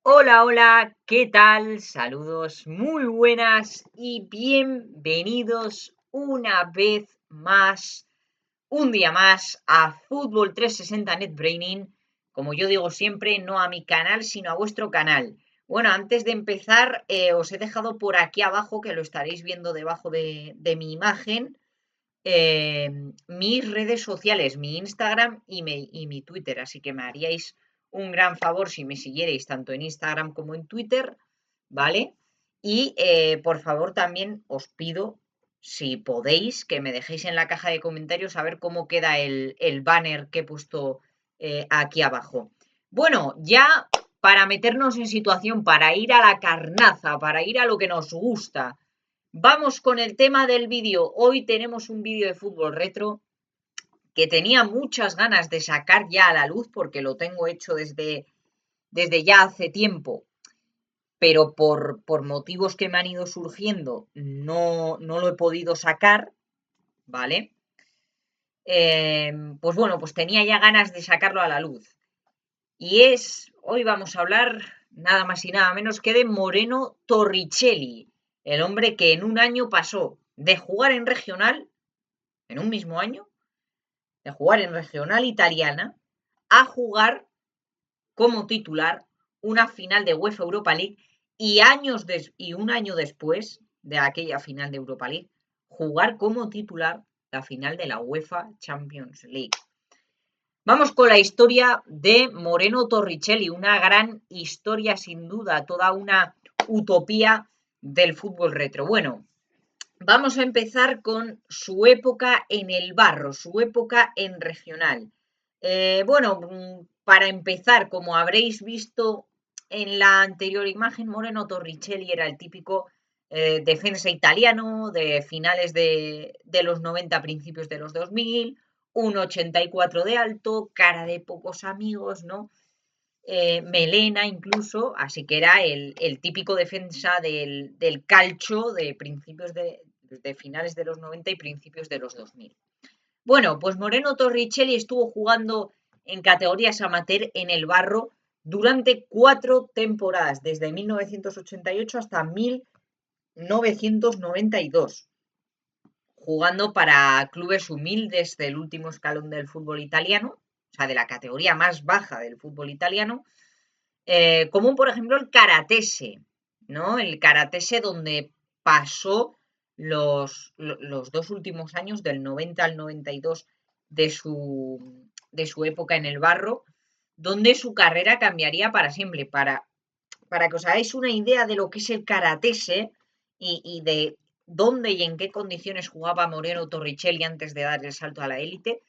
Hola, hola, ¿qué tal? Saludos muy buenas y bienvenidos una vez más, un día más a Fútbol 360 NetBraining. Como yo digo siempre, no a mi canal, sino a vuestro canal. Bueno, antes de empezar, os he dejado por aquí abajo, que lo estaréis viendo debajo de mi imagen, mis redes sociales, mi Instagram y mi Twitter. Así que me haríais un gran favor si me siguierais tanto en Instagram como en Twitter, ¿vale? Y por favor también os pido, si podéis, que me dejéis en la caja de comentarios a ver cómo queda el banner que he puesto aquí abajo. Bueno, ya para meternos en situación, para ir a la carnaza, para ir a lo que nos gusta. Vamos con el tema del vídeo. Hoy tenemos un vídeo de fútbol retro que tenía muchas ganas de sacar ya a la luz porque lo tengo hecho desde ya hace tiempo, pero por motivos que me han ido surgiendo no lo he podido sacar, ¿vale? Pues bueno, pues tenía ya ganas de sacarlo a la luz. Hoy vamos a hablar nada más y nada menos que de Moreno Torricelli, el hombre que en un año pasó de jugar en regional, en un mismo año, de jugar en regional italiana, a jugar como titular una final de UEFA Europa League y un año después de aquella final de Europa League, jugar como titular la final de la UEFA Champions League. Vamos con la historia de Moreno Torricelli, una gran historia sin duda, toda una utopía del fútbol retro. Bueno, vamos a empezar con su época en el Barro, su época en regional. Bueno, para empezar, como habréis visto en la anterior imagen, Moreno Torricelli era el típico defensa italiano de finales de los 90, principios de los 2000, 1,84 de alto, cara de pocos amigos, ¿no? Melena incluso, así que era el típico defensa del calcio de principios de finales de los 90 y principios de los 2000. Bueno, pues Moreno Torricelli estuvo jugando en categorías amateur en el Barro durante 4 temporadas, desde 1988 hasta 1992, jugando para clubes humildes del último escalón del fútbol italiano, o sea, de la categoría más baja del fútbol italiano, como por ejemplo el Karatese, ¿no? El Karatese donde pasó los 2 últimos años, del 90 al 92, de su época en el Barro, donde su carrera cambiaría para siempre. Para que os hagáis una idea de lo que es el Karatese y de dónde y en qué condiciones jugaba Moreno Torricelli antes de dar el salto a la élite,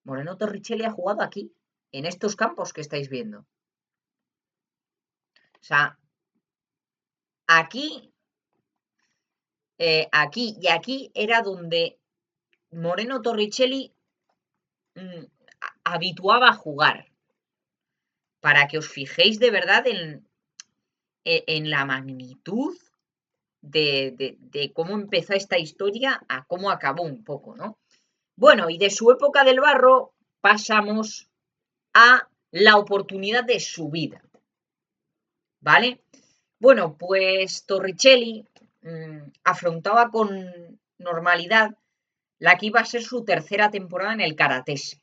Moreno Torricelli ha jugado aquí, en estos campos que estáis viendo. O sea, aquí, aquí y aquí era donde Moreno Torricelli habituaba a jugar, para que os fijéis de verdad en la magnitud de cómo empezó esta historia a cómo acabó un poco, ¿no? Bueno, y de su época del Barro pasamos a la oportunidad de su vida, ¿vale? Bueno, pues Torricelli afrontaba con normalidad la que iba a ser su tercera temporada en el Karatese.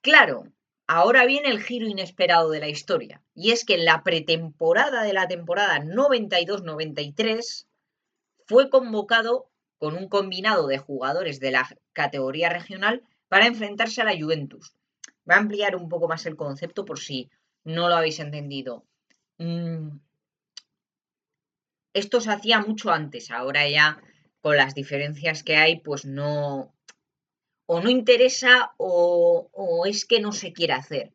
Claro, ahora viene el giro inesperado de la historia, y es que en la pretemporada de la temporada 92-93 fue convocado con un combinado de jugadores de la categoría regional para enfrentarse a la Juventus. Voy a ampliar un poco más el concepto por si no lo habéis entendido. Esto se hacía mucho antes, ahora ya con las diferencias que hay, pues no, o no interesa o es que no se quiere hacer.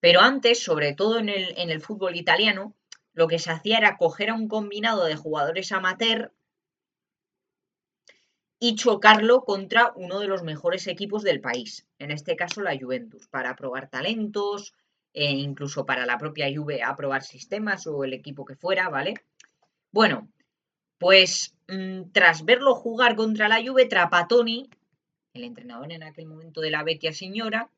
Pero antes, sobre todo en el fútbol italiano, lo que se hacía era coger a un combinado de jugadores amateur y chocarlo contra uno de los mejores equipos del país, en este caso la Juventus, para probar talentos, incluso para la propia Juve a probar sistemas o el equipo que fuera, ¿vale? Bueno, pues tras verlo jugar contra la Juve, Trapattoni, el entrenador en aquel momento de la Vecchia Signora,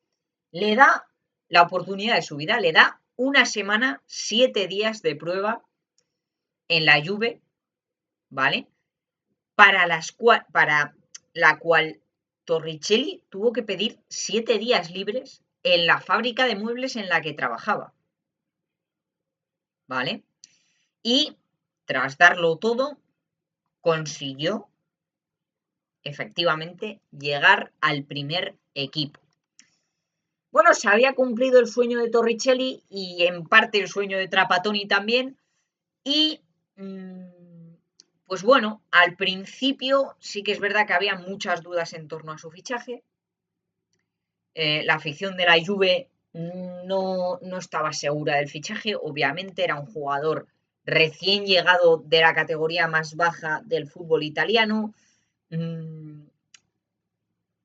le da la oportunidad de su vida, le da una semana, 7 días de prueba en la Juve, ¿vale? Para la cual Torricelli tuvo que pedir 7 días libres en la fábrica de muebles en la que trabajaba, ¿vale? Y tras darlo todo, consiguió efectivamente llegar al primer equipo. Bueno, se había cumplido el sueño de Torricelli y en parte el sueño de Trapattoni también. Y pues bueno, al principio sí que es verdad que había muchas dudas en torno a su fichaje. La afición de la Juve no estaba segura del fichaje. Obviamente era un jugador recién llegado de la categoría más baja del fútbol italiano.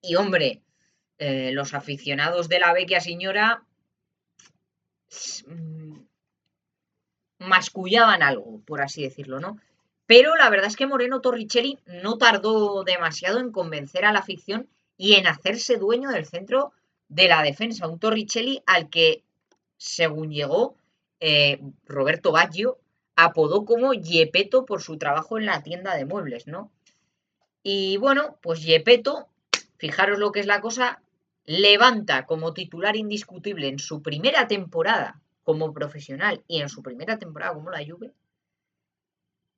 Y hombre, los aficionados de la Vecchia Signora mascullaban algo, por así decirlo, ¿no? Pero la verdad es que Moreno Torricelli no tardó demasiado en convencer a la afición y en hacerse dueño del centro de la defensa. Un Torricelli al que, según llegó, Roberto Baggio apodó como Gepetto por su trabajo en la tienda de muebles, ¿no? Y bueno, pues Gepetto, fijaros lo que es la cosa, levanta como titular indiscutible en su primera temporada como profesional y en su primera temporada como la Juve,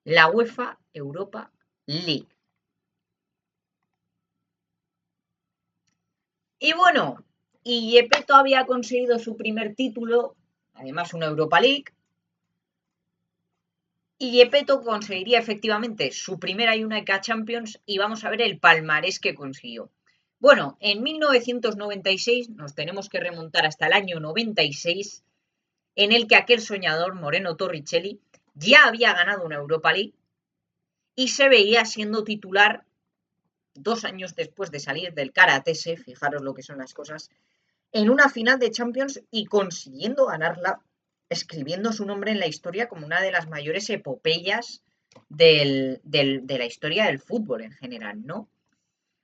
la UEFA Europa League. Y bueno, y Gepetto había conseguido su primer título, además una Europa League, y Gepetto conseguiría efectivamente su primera y única Champions y vamos a ver el palmarés que consiguió. Bueno, en 1996 nos tenemos que remontar hasta el año 96, en el que aquel soñador Moreno Torricelli ya había ganado una Europa League y se veía siendo titular 2 años después de salir del Karatese, fijaros lo que son las cosas, en una final de Champions y consiguiendo ganarla, escribiendo su nombre en la historia como una de las mayores epopeyas de la historia del fútbol en general, ¿no?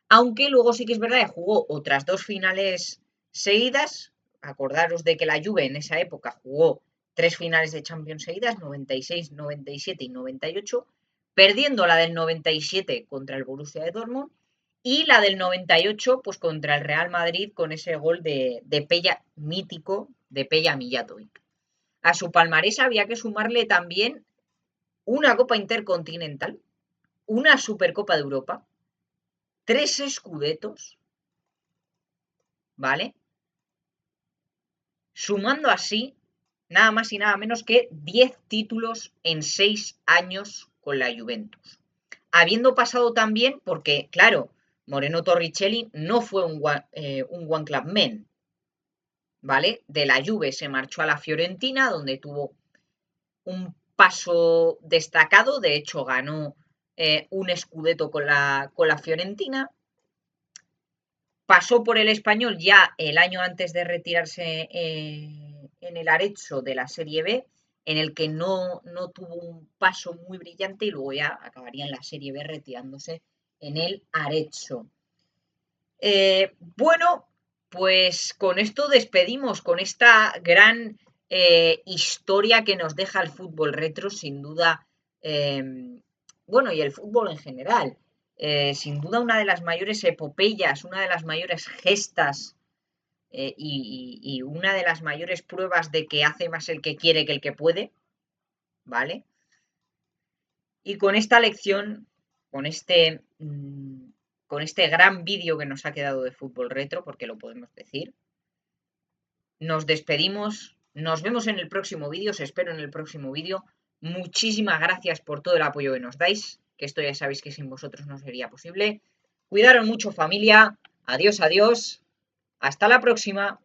Aunque luego sí que es verdad que jugó otras 2 finales seguidas. Acordaros de que la Juve en esa época jugó 3 finales de Champions seguidas, 96, 97 y 98, perdiendo la del 97 contra el Borussia de Dortmund y la del 98 pues contra el Real Madrid con ese gol de Peja, mítico, de Peja Mijatovic. A su palmarés había que sumarle también una Copa Intercontinental, una Supercopa de Europa, 3 Scudettos, ¿vale? Sumando así nada más y nada menos que 10 títulos en 6 años con la Juventus. Habiendo pasado también, porque claro, Moreno Torricelli no fue un One Club Man, ¿vale? De la Juve se marchó a la Fiorentina, donde tuvo un paso destacado, de hecho ganó un Scudetto con la Fiorentina. Pasó por el Español ya el año antes de retirarse en el Arezzo de la Serie B, en el que no tuvo un paso muy brillante y luego ya acabaría en la Serie B retirándose en el Arezzo. Bueno, pues con esto despedimos, con esta gran historia que nos deja el fútbol retro, sin duda, bueno, y el fútbol en general. Sin duda una de las mayores epopeyas, una de las mayores gestas y una de las mayores pruebas de que hace más el que quiere que el que puede, ¿vale? Y con esta lección, con este gran vídeo que nos ha quedado de fútbol retro, porque lo podemos decir, nos despedimos, nos vemos en el próximo vídeo, os espero en el próximo vídeo. Muchísimas gracias por todo el apoyo que nos dais, que esto ya sabéis que sin vosotros no sería posible. Cuidaros mucho, familia. Adiós, adiós. Hasta la próxima.